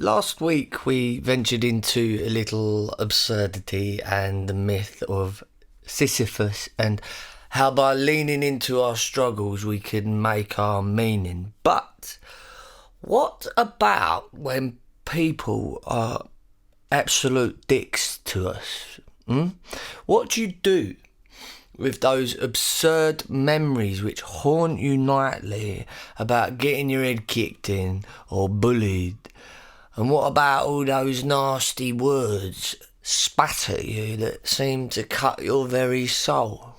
Last week we ventured into a little absurdity and the myth of Sisyphus and how by leaning into our struggles we could make our meaning. But what about when people are absolute dicks to us? What do you do with those absurd memories which haunt you nightly about getting your head kicked in or bullied? And what about all those nasty words spat at you that seem to cut your very soul?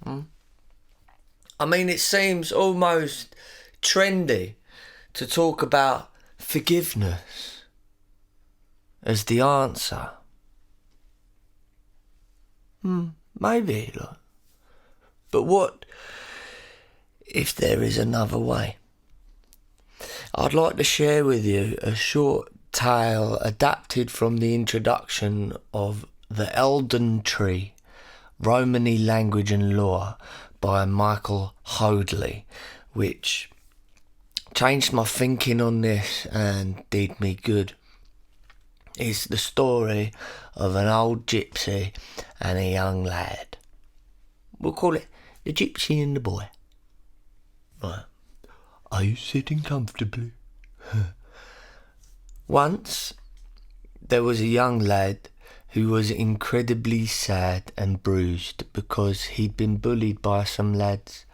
I mean, it seems almost trendy to talk about forgiveness as the answer. Maybe, look. But what if there is another way? I'd like to share with you a short tale adapted from the introduction of The Elden Tree, Romany Language and Law by Michael Hoadley, which changed my thinking on this and did me good. It's the story of an old gypsy and a young lad. We'll call it the gypsy and the boy. Right. Are you sitting comfortably? Once, there was a young lad who was incredibly sad and bruised because he'd been bullied by some lads,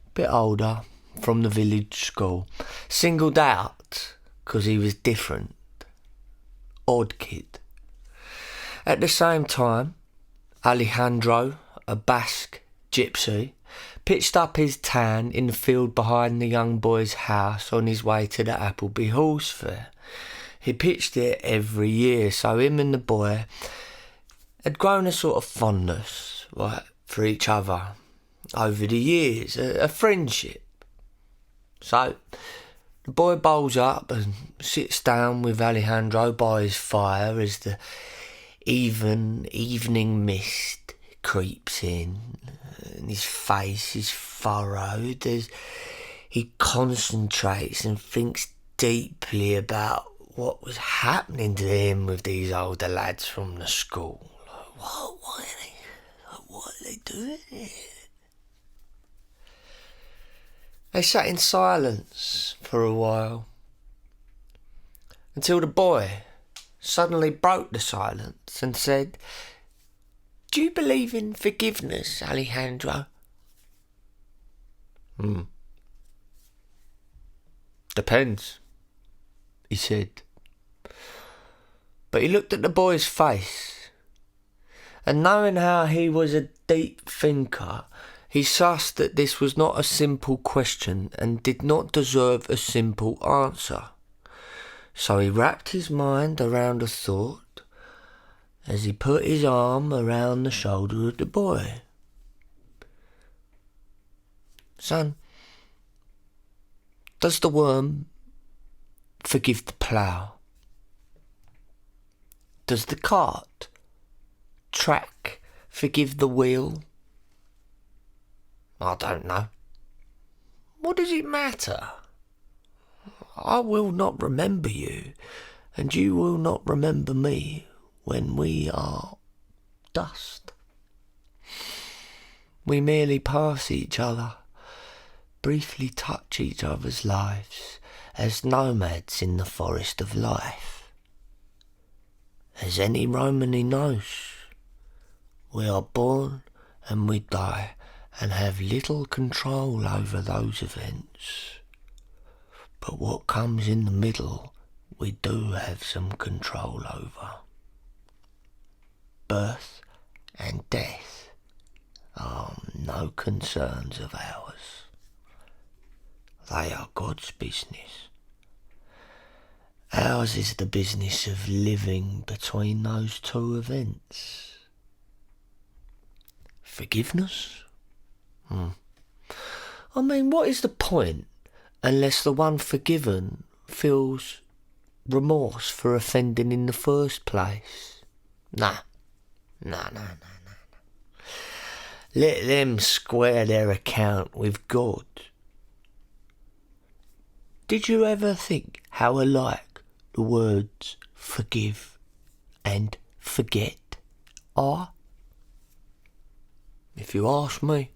a bit older, from the village school, singled out because he was different, odd kid. At the same time, Alejandro, a Basque gypsy, pitched up his tan in the field behind the young boy's house on his way to the Appleby Horse Fair. He pitched it every year, so him and the boy had grown a sort of fondness, for each other over the years, a friendship. So the boy bowls up and sits down with Alejandro by his fire as the evening mist creeps in and his face is furrowed as he concentrates and thinks deeply about what was happening to him with these older lads from the school. What are they doing here? They sat in silence for a while until the boy suddenly broke the silence and said, "Do you believe in forgiveness, Alejandro?" "Depends," he said. But he looked at the boy's face, and knowing how he was a deep thinker, he sussed that this was not a simple question and did not deserve a simple answer. So he wrapped his mind around a thought as he put his arm around the shoulder of the boy. "Son, does the worm forgive the plough? Does the cart track forgive the wheel?" "I don't know." "What does it matter? I will not remember you, and you will not remember me when we are dust. We merely pass each other, briefly touch each other's lives as nomads in the forest of life. As any Romany knows, we are born and we die and have little control over those events. But what comes in the middle, we do have some control over. Birth and death are no concerns of ours. They are God's business. Ours is the business of living between those two events. Forgiveness? I mean, what is the point unless the one forgiven feels remorse for offending in the first place? Nah. Let them square their account with God. Did you ever think how alike the words forgive and forget are? If you ask me,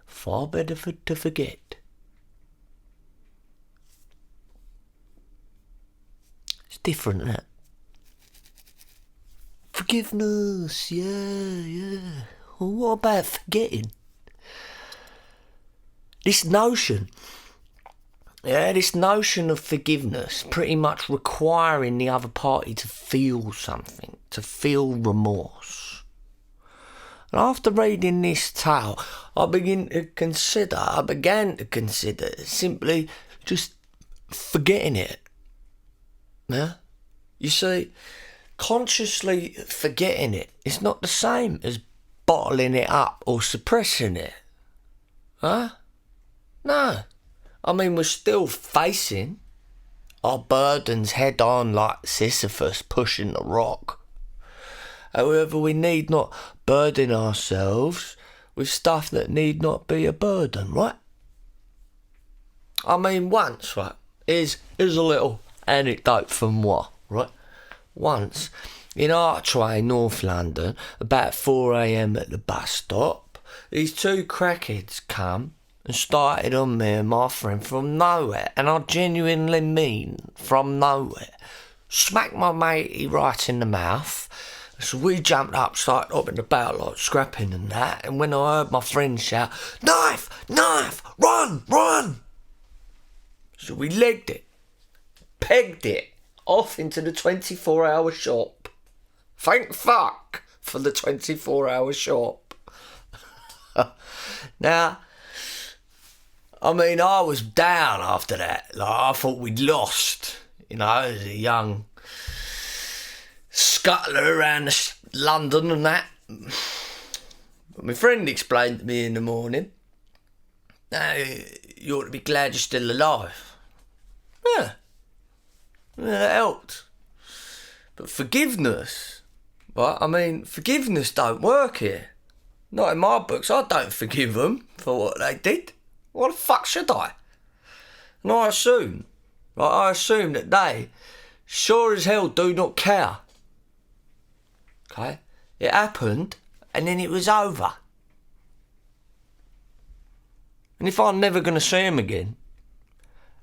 far better to forget. It's different, that. Forgiveness, yeah. Well, what about forgetting? This notion of forgiveness pretty much requiring the other party to feel something, to feel remorse. And after reading this tale, I began to consider simply just forgetting it. Yeah? You see, consciously forgetting it is not the same as bottling it up or suppressing it. Huh? No. I mean, we're still facing our burdens head on like Sisyphus pushing the rock. However, we need not burden ourselves with stuff that need not be a burden, right? I mean, once, right, here's a little anecdote from moi, right? Once, in Archway, North London, about 4 a.m. at the bus stop, these two crackheads come and started on me and my friend from nowhere, and I genuinely mean from nowhere. Smacked my matey right in the mouth. So we jumped up, started up in the battle, like scrapping and that, and when I heard my friend shout, "Knife! Knife! Run! Run!" So we legged it, pegged it, off into the 24-hour shop. Thank fuck for the 24-hour shop. Now, I mean, I was down after that. Like, I thought we'd lost, as a young scuttler around London and that. But my friend explained to me in the morning, "No, you ought to be glad you're still alive." Yeah, that helped. But forgiveness, right? I mean, forgiveness don't work here. Not in my books. I don't forgive them for what they did. Why the fuck should I? And I assume that they sure as hell do not care. Okay? It happened, and then it was over. And if I'm never going to see them again,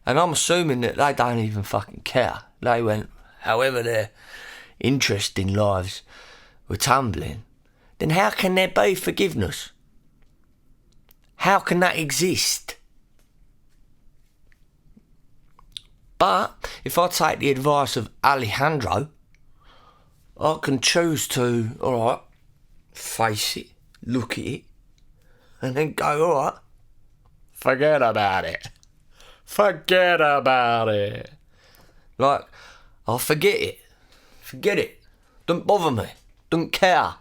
and I'm assuming that they don't even fucking care, they went, however their interesting lives were tumbling, then how can there be forgiveness? How can that exist? But if I take the advice of Alejandro, I can choose to, alright, face it, look at it, and then go, alright, forget about it. Forget about it. Like, I'll forget it. Forget it. Don't bother me. Don't care.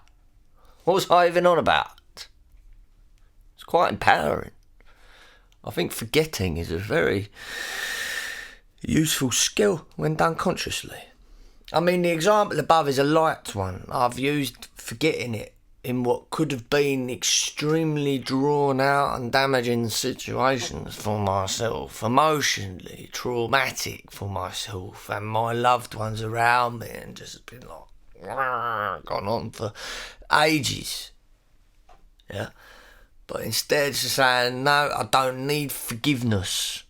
What was I even on about? It's quite empowering. I think forgetting is a very useful skill when done consciously. I mean, the example above is a light one. I've used forgetting it in what could have been extremely drawn out and damaging situations for myself, emotionally traumatic for myself and my loved ones around me, and just been like, gone on for ages. Yeah. But instead just saying, no, I don't need forgiveness.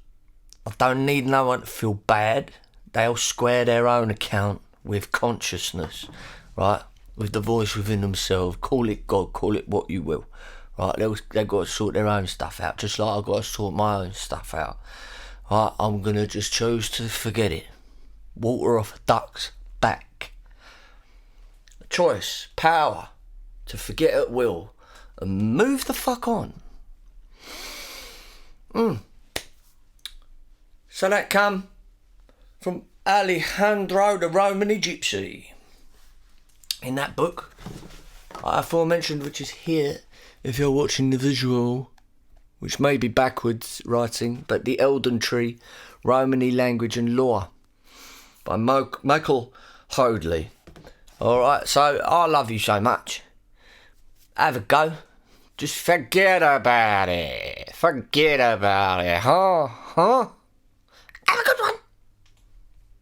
I don't need no one to feel bad. They'll square their own account with consciousness, right? With the voice within themselves. Call it God, call it what you will, right? They've got to sort their own stuff out, just like I've got to sort my own stuff out. Right? I'm going to just choose to forget it. Water off a duck's back. A choice, power, to forget at will and move the fuck on. So that come from Alejandro the Romany Gypsy. In that book I aforementioned, which is here if you're watching the visual, which may be backwards writing, but The Elden Tree, Romany Language and Law by Michael Hoadley. Alright, so I love you so much. Have a go. Just forget about it. Forget about it, huh?